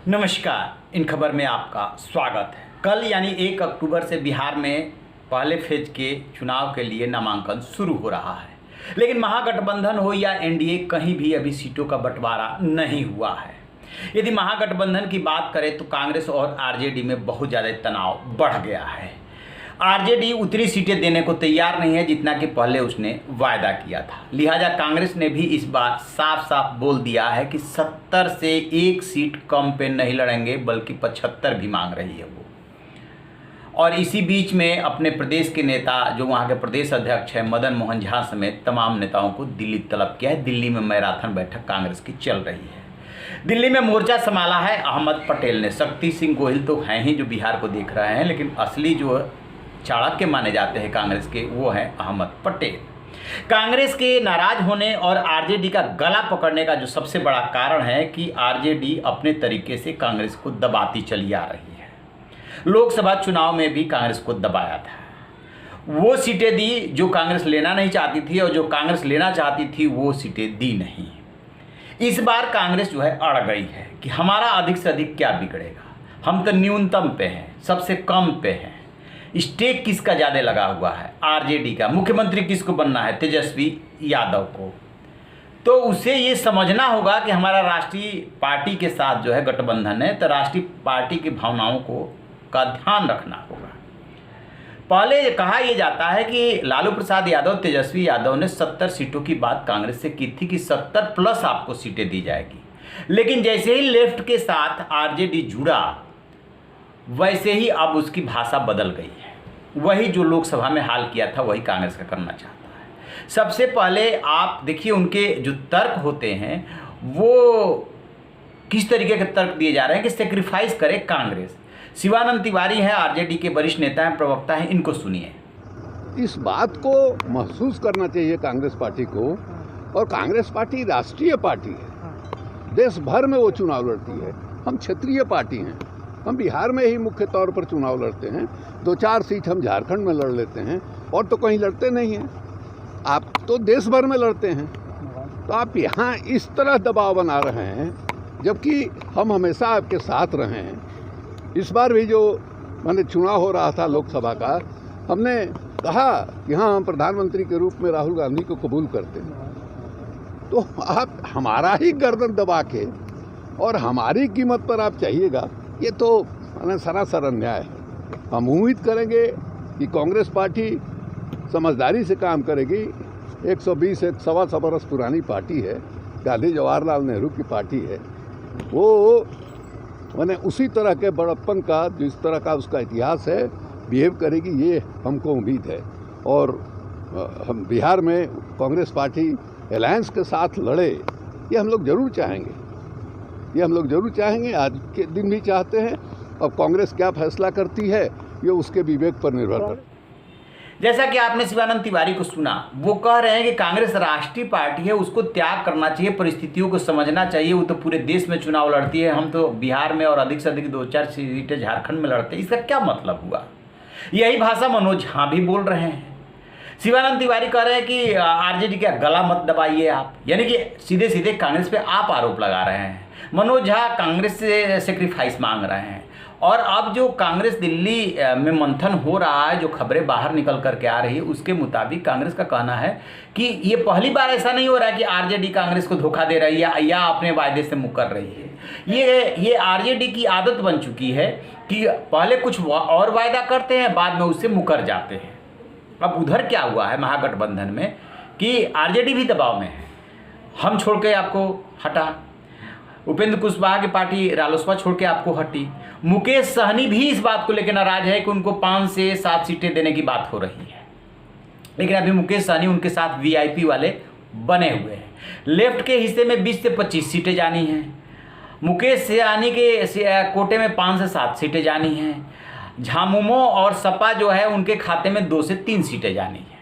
नमस्कार। इन खबर में आपका स्वागत है। कल यानी 1 अक्टूबर से बिहार में पहले फेज के चुनाव के लिए नामांकन शुरू हो रहा है, लेकिन महागठबंधन हो या एनडीए कहीं भी अभी सीटों का बंटवारा नहीं हुआ है। यदि महागठबंधन की बात करें तो कांग्रेस और आरजेडी में बहुत ज़्यादा तनाव बढ़ गया है। आरजेडी उतनी सीटें देने को तैयार नहीं है जितना कि पहले उसने वायदा किया था। लिहाजा कांग्रेस ने भी इस बार साफ साफ बोल दिया है कि 70 से 1 सीट कम पे नहीं लड़ेंगे, बल्कि 75 भी मांग रही है वो। और इसी बीच में अपने प्रदेश के नेता, जो वहाँ के प्रदेश अध्यक्ष हैं मदन मोहन झा समेत तमाम नेताओं को दिल्ली तलब किया है। दिल्ली में मैराथन बैठक कांग्रेस की चल रही है। दिल्ली में मोर्चा संभाला है अहमद पटेल ने। शक्ति सिंह गोहिल तो हैं ही जो बिहार को देख रहे हैं, लेकिन असली जो चाणक्य माने जाते हैं कांग्रेस के, वो है अहमद पटेल। कांग्रेस के नाराज होने और आरजेडी का गला पकड़ने का जो सबसे बड़ा कारण है कि आरजेडी अपने तरीके से कांग्रेस को दबाती चली आ रही है। लोकसभा चुनाव में भी कांग्रेस को दबाया था। वो सीटें दी जो कांग्रेस लेना नहीं चाहती थी, और जो कांग्रेस लेना चाहती थी वो सीटें दी नहीं। इस बार कांग्रेस जो है अड़ गई है कि हमारा अधिक से अधिक क्या बिगड़ेगा, हम तो न्यूनतम पे हैं, सबसे कम पे हैं। स्टेक किसका ज़्यादा लगा हुआ है? आरजेडी का। मुख्यमंत्री किसको बनना है? तेजस्वी यादव को। तो उसे ये समझना होगा कि हमारा राष्ट्रीय पार्टी के साथ जो है गठबंधन है, तो राष्ट्रीय पार्टी की भावनाओं का ध्यान रखना होगा। पहले कहा यह जाता है कि लालू प्रसाद यादव, तेजस्वी यादव ने 70 सीटों की बात कांग्रेस से की थी कि 70 प्लस आपको सीटें दी जाएगी। लेकिन जैसे ही लेफ्ट के साथ आरजेडी जुड़ा, वैसे ही अब उसकी भाषा बदल गई है। वही जो लोकसभा में हाल किया था वही कांग्रेस का करना चाहता है। सबसे पहले आप देखिए उनके जो तर्क होते हैं वो किस तरीके के तर्क दिए जा रहे हैं कि सेक्रीफाइस करे कांग्रेस। शिवानंद तिवारी है, आरजेडी के वरिष्ठ नेता हैं, प्रवक्ता हैं, इनको सुनिए। इस बात को महसूस करना चाहिए कांग्रेस पार्टी को, और कांग्रेस पार्टी राष्ट्रीय पार्टी है, देश भर में वो चुनाव लड़ती है। हम क्षेत्रीय पार्टी हैं, हम बिहार में ही मुख्य तौर पर चुनाव लड़ते हैं। 2-4 सीट हम झारखंड में लड़ लेते हैं, और तो कहीं लड़ते नहीं हैं। आप तो देश भर में लड़ते हैं, तो आप यहाँ इस तरह दबाव बना रहे हैं, जबकि हम हमेशा आपके साथ रहे हैं। इस बार भी जो मैंने चुनाव हो रहा था लोकसभा का, हमने कहा कि हाँ, हम प्रधानमंत्री के रूप में राहुल गांधी को कबूल करते हैं। तो आप हमारा ही गर्दन दबा के और हमारी कीमत पर आप चाहिएगा, ये तो सरासर अन्याय है। हम उम्मीद करेंगे कि कांग्रेस पार्टी समझदारी से काम करेगी। 120-125 बरस पुरानी पार्टी है, गांधी जवाहरलाल नेहरू की पार्टी है। वो उसी तरह के बड़प्पन का, जिस तरह का उसका इतिहास है, बिहेव करेगी, ये हमको उम्मीद है। और हम बिहार में कांग्रेस पार्टी अलायंस के साथ लड़े, ये हम लोग जरूर चाहेंगे। आज के दिन भी चाहते हैं। अब कांग्रेस क्या फैसला करती है ये उसके विवेक पर निर्भर करता है। जैसा कि आपने शिवानंद तिवारी को सुना, वो कह रहे हैं कि कांग्रेस राष्ट्रीय पार्टी है, उसको त्याग करना चाहिए, परिस्थितियों को समझना चाहिए। वो तो पूरे देश में चुनाव लड़ती है, हम तो बिहार में और अधिक से अधिक 2-4 सीटें झारखंड में लड़ते हैं। इसका क्या मतलब हुआ? यही भाषा मनोज झा भी बोल रहे हैं। शिवानंद तिवारी कह रहे हैं कि आरजेडी का गला मत दबाइए आप, यानी कि सीधे सीधे कांग्रेस पे आप आरोप लगा रहे हैं। मनोज झा कांग्रेस से सेक्रीफाइस मांग रहे हैं। और अब जो कांग्रेस दिल्ली में मंथन हो रहा है, जो खबरें बाहर निकल करके आ रही है, उसके मुताबिक कांग्रेस का कहना है कि ये पहली बार ऐसा नहीं हो रहा है कि आरजेडी कांग्रेस को धोखा दे रही है या अपने वायदे से मुकर रही है। ये आरजेडी की आदत बन चुकी है कि पहले कुछ और वायदा करते हैं, बाद में उससे मुकर जाते हैं। अब उधर क्या हुआ है महागठबंधन में कि आरजेडी भी दबाव में है, हम छोड़ के आपको हटा। उपेंद्र कुशवाहा की पार्टी रालोसपा छोड़ के आपको हटी। मुकेश सहनी भी इस बात को लेकर नाराज है कि उनको 5 से 7 सीटें देने की बात हो रही है, लेकिन अभी मुकेश सहनी उनके साथ वीआईपी वाले बने हुए हैं। लेफ्ट के हिस्से में 20 से 25 सीटें जानी हैं। मुकेश सहनी के कोटे में 5 से 7 सीटें जानी हैं। झामुमो और सपा जो है उनके खाते में 2 से 3 सीटें जानी हैं।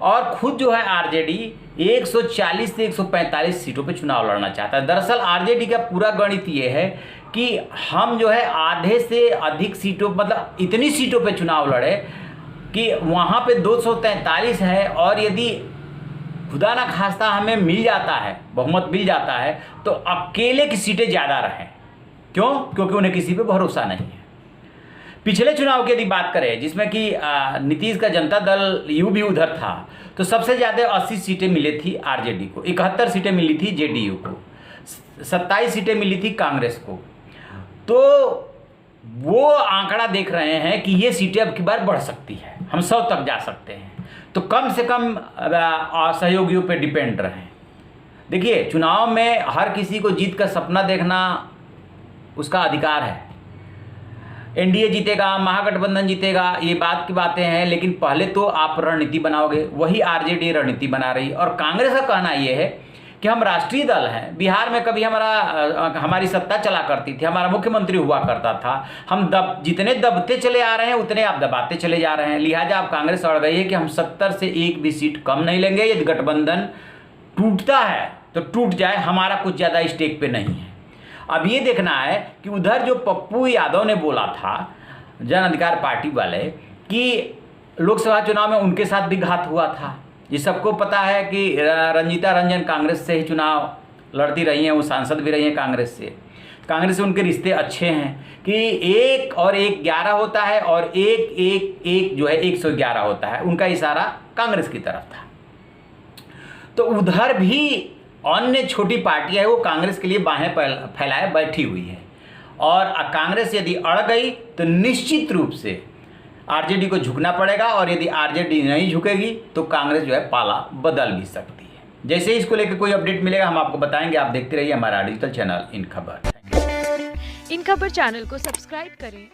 और खुद जो है आरजेडी 140 से 145 सीटों पे चुनाव लड़ना चाहता है। दरअसल आरजेडी का पूरा गणित ये है कि हम जो है आधे से अधिक सीटों, मतलब इतनी सीटों पे चुनाव लड़े कि वहाँ पे 243 है, और यदि खुदा ना खास्ता हमें मिल जाता है, बहुमत मिल जाता है, तो अकेले की सीटें ज़्यादा रहें। क्यों? क्योंकि उन्हें किसी पे भरोसा नहीं है। पिछले चुनाव की यदि बात करें जिसमें कि नीतीश का जनता दल यू भी उधर था, तो सबसे ज़्यादा 80 सीटें मिली थी आरजेडी को, 71 सीटें मिली थी जेडीयू को, 27 सीटें मिली थी कांग्रेस को। तो वो आंकड़ा देख रहे हैं कि ये सीटें अब की बार बढ़ सकती है, हम 100 तक जा सकते हैं। तो कम से कम सहयोगियों पे डिपेंड रहें। देखिए, चुनाव में हर किसी को जीत का सपना देखना उसका अधिकार है। एनडीए जीतेगा, महागठबंधन जीतेगा, ये बात की बातें हैं, लेकिन पहले तो आप रणनीति बनाओगे। वही आरजेडी रणनीति बना रही। और कांग्रेस का कहना ये है कि हम राष्ट्रीय दल हैं, बिहार में कभी हमारी सत्ता चला करती थी, हमारा मुख्यमंत्री हुआ करता था, हम जितने दबते चले आ रहे हैं उतने आप दबाते चले जा रहे हैं। लिहाजा अब कांग्रेस अड़ गई है कि हम 70 से एक भी सीट कम नहीं लेंगे। यदि गठबंधन टूटता है तो टूट जाए, हमारा कुछ ज़्यादा स्टेक पे नहीं है। अब ये देखना है कि उधर जो पप्पू यादव ने बोला था, जन अधिकार पार्टी वाले, कि लोकसभा चुनाव में उनके साथ भी घात हुआ था। ये सबको पता है कि रंजीता रंजन कांग्रेस से ही चुनाव लड़ती रही हैं, वो सांसद भी रही हैं कांग्रेस से उनके रिश्ते अच्छे हैं कि 1 और 1 11 होता है और 1 जो है 111 होता है। उनका इशारा कांग्रेस की तरफ था। तो उधर भी अन्य छोटी पार्टियां है, वो कांग्रेस के लिए बाहें फैलाए बैठी हुई है। और कांग्रेस यदि अड़ गई तो निश्चित रूप से आरजेडी को झुकना पड़ेगा, और यदि आरजेडी नहीं झुकेगी तो कांग्रेस जो है पाला बदल भी सकती है। जैसे ही इसको लेकर कोई अपडेट मिलेगा हम आपको बताएंगे। आप देखते रहिए हमारा डिजिटल चैनल इन खबर। इन खबर चैनल को सब्सक्राइब करें